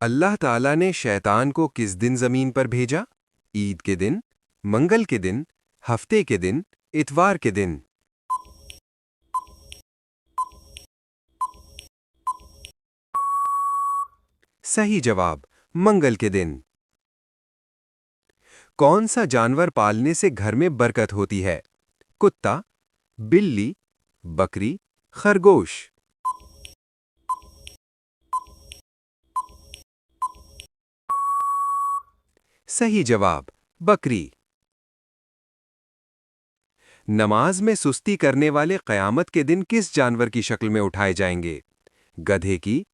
अल्लाह ताला ने शैतान को किस दिन जमीन पर भेजा? ईद के दिन, मंगल के दिन, हफ्ते के दिन, इतवार के दिन। सही जवाब, मंगल के दिन। कौन सा जानवर पालने से घर में बरकत होती है? कुत्ता, बिल्ली, बकरी, खरगोश। सही जवाब, बकरी। नमाज में सुस्ती करने वाले क़यामत के दिन किस जानवर की शक्ल में उठाए जाएंगे? गधे की,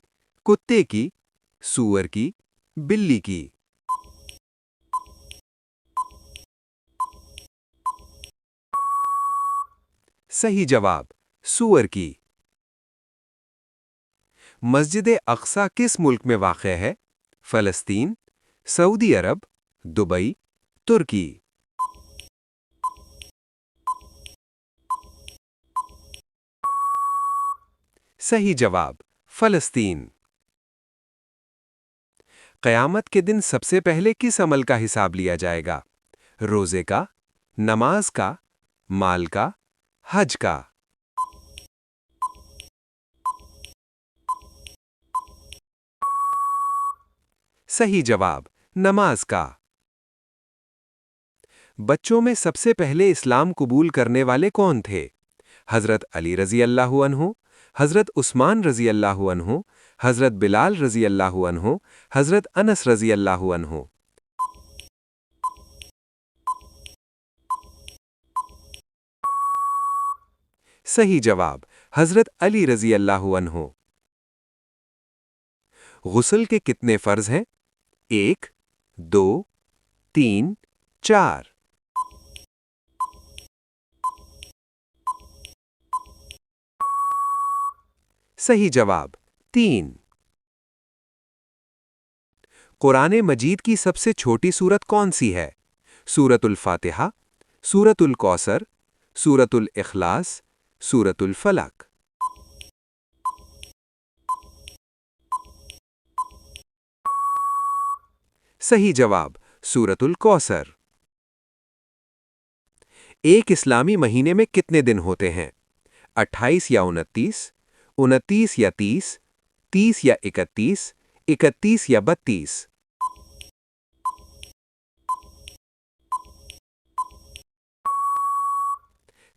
कुत्ते की, सूअर की, बिल्ली की। सही जवाब, सूअर की। मस्जिद अक्सा किस मुल्क में वाक़या है? फ़लस्तीन, सऊदी अरब, दुबई, तुर्की। सही जवाब, फ़लस्तीन। क़यामत के दिन सबसे पहले किस अमल का हिसाब लिया जाएगा? रोज़े का, नमाज का, माल का, हज का। सही जवाब, नमाज का। बच्चों में सबसे पहले इस्लाम कबूल करने वाले कौन थे? हज़रत अली रज़ी अल्लाहु अन्हु, हज़रत उस्मान रज़ी अल्लाहु अन्हु, हज़रत बिलाल रज़ी अल्लाहु अन्हु, हज़रत अनस रज़ी अल्लाहु अन्हु। सही जवाब, हज़रत अली रज़ी अल्लाहु अन्हु। गुस्ल के कितने फ़र्ज़ हैं? 1, 2, 3, 4। सही जवाब, 3। कुरान मजीद की सबसे छोटी सूरत कौन सी है? सूरतुल फातिहा, सूरतुल कौसर, सूरतुल इखलास, सूरतुल फलक। सही जवाब, सूरतुल कौसर। एक इस्लामी महीने में कितने दिन होते हैं? 28 या 29, 29 या 30, 30 या 31, 31 या 32।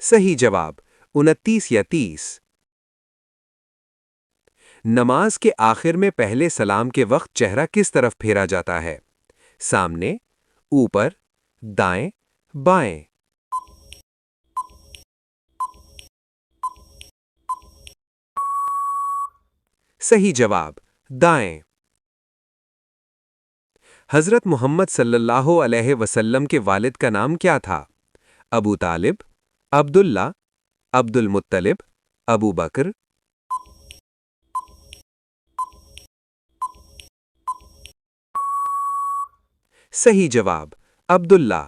सही जवाब, 29 या 30। नमाज के आखिर में पहले सलाम के वक्त चेहरा किस तरफ फेरा जाता है? सामने, ऊपर, दाएं, बाएं। सही जवाब, दाएं। हज़रत मोहम्मद सल्लल्लाहु अलैहि वसल्लम के वालिद का नाम क्या था? अबू तालिब, अब्दुल्ला, अब्दुल मुत्तलिब, अबू बकर। सही जवाब, अब्दुल्ला।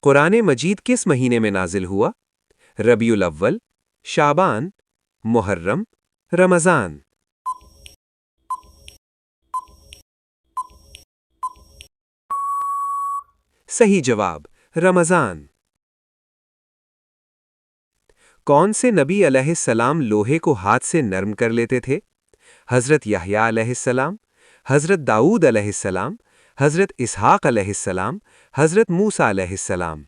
कुरान मजीद किस महीने में नाजिल हुआ? रबीउल अव्वल, शाबान, मुहर्रम, रमज़ान। सही जवाब, रमज़ान। कौन से नबी अलैहिस्सलाम लोहे को हाथ से नरम कर लेते थे? हज़रत यहया अलैहिस्सलाम, हज़रत दाऊद अलैहिस्सलाम, हज़रत इसहाक अलैहिस्सलाम, हज़रत मूसा अलैहिस्सलाम।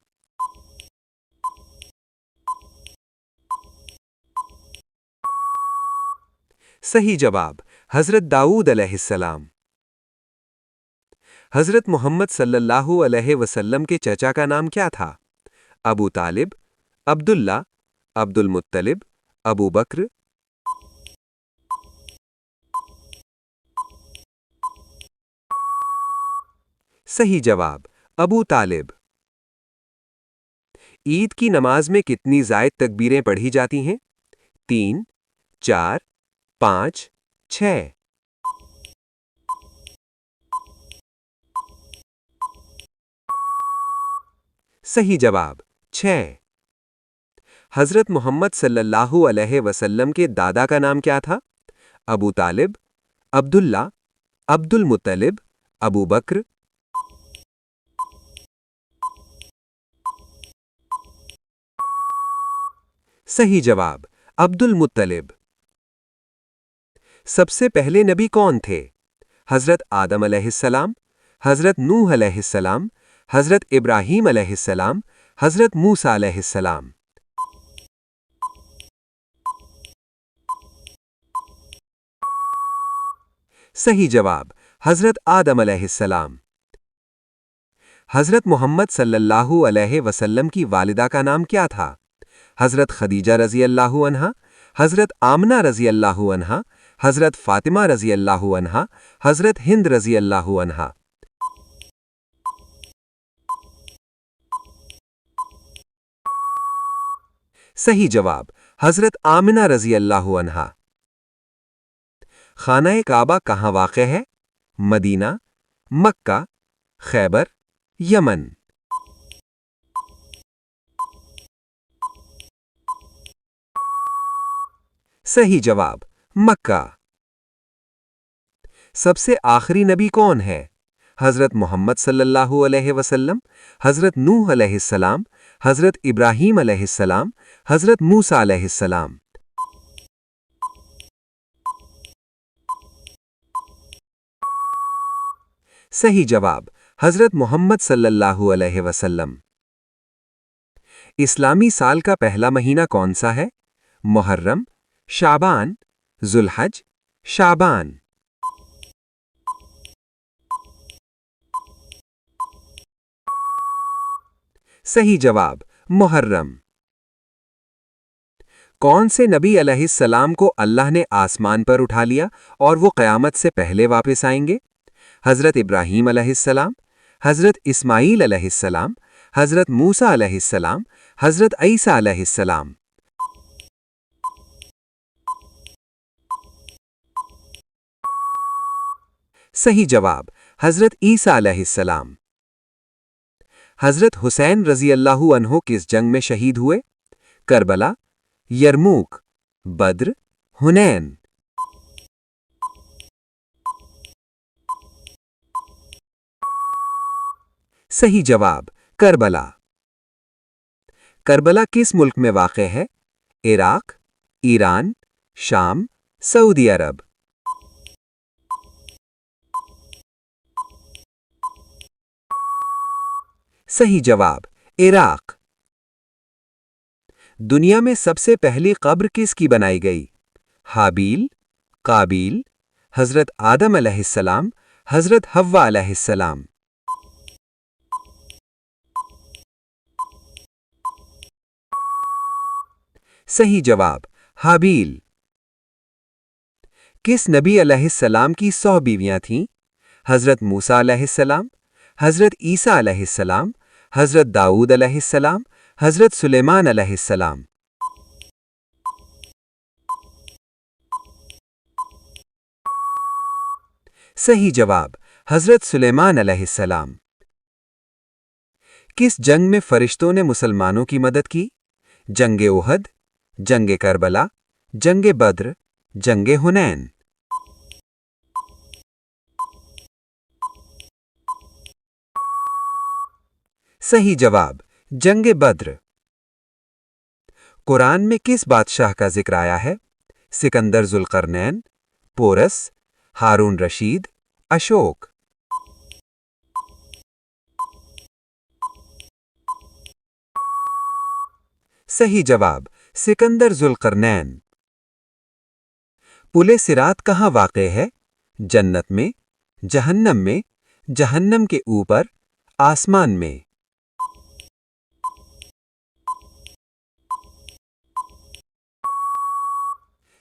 सही जवाब, हज़रत दाऊद अलैहिस्सलाम। हज़रत मोहम्मद सल्लल्लाहु अलैहि वसल्लम के चचा का नाम क्या था? अबू तालिब, अब्दुल्ला, अब्दुल मुत्तलिब, अबू बकर। सही जवाब, अबू तालिब। ईद की नमाज में कितनी ज़ायद तकबीरें पढ़ी जाती हैं? 3, 4, 5, 6। सही जवाब, 6। हज़रत मोहम्मद सल्लल्लाहु अलैहि वसल्लम के दादा का नाम क्या था? अबू तालिब, अब्दुल्ला, अब्दुल मुत्तलिब, अबू बक्र। सही जवाब, अब्दुल मुत्तलिब। सबसे पहले नबी कौन थे? हजरत आदम अलैहिस्सलाम, हजरत नूह अलैहिस्सलाम, हजरत इब्राहीम अलैहिस्सलाम, हजरत मूसा अलैहिस्सलाम। सही जवाब, हजरत आदम अलैहिस्सलाम। हजरत मोहम्मद सल्लल्लाहु अलैहि वसल्लम की वालिदा का नाम क्या था? हजरत खदीजा रजी अल्लाहु अन्हा, हजरत आमना रजी अल्लाहु अन्हा, हजरत फातिमा रजी अल्लाहु अन्हा, हजरत हिंद रजी अल्लाहु अन्हा। सही जवाब, हजरत आमिना रजी अल्लाहु अन्हा। खाना-ए काबा कहाँ वाक़े है? मदीना, मक्का, खैबर, यमन। सही जवाब, मक्का। सबसे आखिरी नबी कौन है? हजरत मोहम्मद सल्लल्लाहु अलैहि वसल्लम, हजरत नूह अलैहिस्सलाम, हजरत इब्राहीम अलैहिस्सलाम, हजरत मूसा अलैहिस्सलाम। सही जवाब, हजरत मोहम्मद सल्लल्लाहु अलैहि वसल्लम। इस्लामी साल का पहला महीना कौन सा है? मुहर्रम, शाबान, जुल्हज, शाबान। सही जवाब, मुहर्रम। कौन से नबी अलैहिस्सलाम को अल्लाह ने आसमान पर उठा लिया और वो क़यामत से पहले वापस आएंगे? हजरत इब्राहीम अलैहिस्सलाम, हजरत इस्माईल अलैहिस्सलाम, हजरत मूसा अलैहिस्सलाम, हजरत ईसा अलैहिस्सलाम। सही जवाब, हजरत ईसा अलैहिस्सलाम। हजरत हुसैन रजी अल्लाहु अन्हो किस जंग में शहीद हुए? Karbala, Yarmouk, Badr, Hunayn. सही जवाब, करबला। करबला किस मुल्क में वाक़े है? इराक, ईरान, शाम, सऊदी अरब। सही जवाब, इराक। दुनिया में सबसे पहली कब्र किसकी बनाई गई? हाबील, काबील, हजरत आदम अलैहिस्सलाम, हजरत हव्वा अलैहिस्सलाम। सही जवाब, हाबील। किस नबी अलैहिस्सलाम की 100 बीवियां थीं? हजरत मूसा अलैहिस्सलाम, हजरत ईसा अलैहिस्सलाम, हजरत दाऊद अलैहिस्सलाम, हजरत सुलेमान अलैहिस्सलाम। सही जवाब, हजरत सुलेमान अलैहिस्सलाम। किस जंग में फरिश्तों ने मुसलमानों की मदद की? जंगे ओहद, जंगे करबला, जंगे बद्र, जंगे हुनैन। सही जवाब, जंगे बद्र। कुरान में किस बादशाह का जिक्र आया है? सिकंदर जुल्करनैन, पोरस, हारून रशीद, अशोक। सही जवाब, सिकंदर जुल्करनैन। पुले सिरात कहाँ वाक़े है? जन्नत में, जहन्नम में, जहन्नम के ऊपर, आसमान में।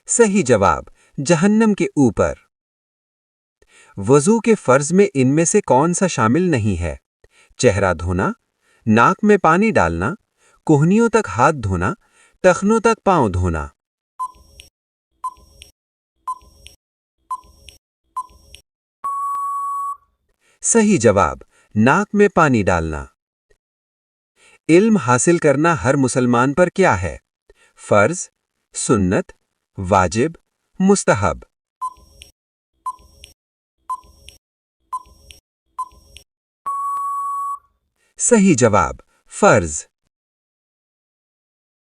सही जवाब, जहन्नम के ऊपर। वज़ू के फ़र्ज में इनमें से कौन सा शामिल नहीं है? चेहरा धोना, नाक में पानी डालना, कोहनियों तक हाथ धोना, टखनों तक पांव धोना। सही जवाब, नाक में पानी डालना। इल्म हासिल करना हर मुसलमान पर क्या है? फ़र्ज, सुन्नत, वाजिब, मुस्तहब। सही जवाब फर्ज।